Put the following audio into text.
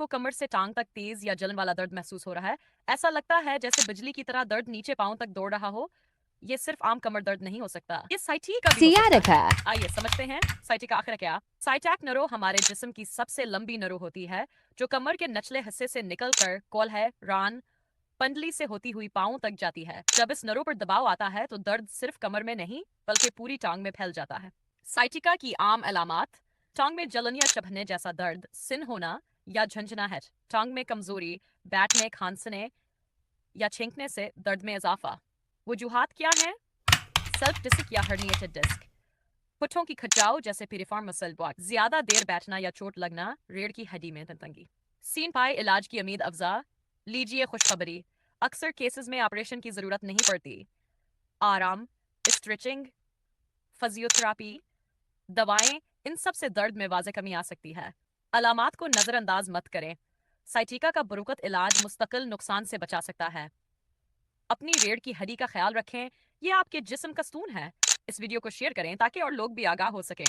आपको कमर से टांग तक तेज या जलन वाला दर्द महसूस हो रहा है, ऐसा लगता है जैसे बिजली की तरह दर्द नीचे पांव तक दौड़ रहा हो, ये सिर्फ आम कमर दर्द नहीं हो सकता, ये साइटिका भी हो सकता है। Sciatica. आइए समझते हैं साइटिका आखिर क्या। साइटैक नर्व हमारे जिस्म की सबसे लंबी नर्व होती है, जो कमर के निचले हिस्से से निकलकर कॉल है रान पंडली से होती हुई पांव तक जाती है। जब इस नरों पर दबाव आता है तो दर्द सिर्फ कमर में नहीं बल्कि पूरी टांग में फैल जाता है। साइटिका की आम अलामात: टांग में जलन या चबहने जैसा दर्द, सिन होना या झंझनाहट, टांग में कमजोरी, बैठने, खांसने या छींकने से दर्द में इजाफा। वजूहात क्या है? सेल्फ डिस्क या हर्निएटेड डिस्क, पुट्ठों की खिंचाव जैसे पिरिफॉर्म मसल ब्लॉक, ज्यादा देर बैठना या चोट लगना, रीढ़ की हड्डी में तंगी। सीन पाए इलाज की उम्मीद अफजा, लीजिए खुशखबरी, अक्सर केसेस में ऑपरेशन की जरूरत नहीं पड़ती। आराम, स्ट्रेचिंग, फिजियोथेरापी, दवाएं, इन सब से दर्द में वाज़े कमी आ सकती है। अलामात को नजरअंदाज मत करें। साइटिका का बरुकत इलाज मुस्तकिल नुकसान से बचा सकता है। अपनी रीढ़ की हड्डी का ख्याल रखें, ये आपके जिस्म का स्तून है। इस वीडियो को शेयर करें ताकि और लोग भी आगाह हो सकें।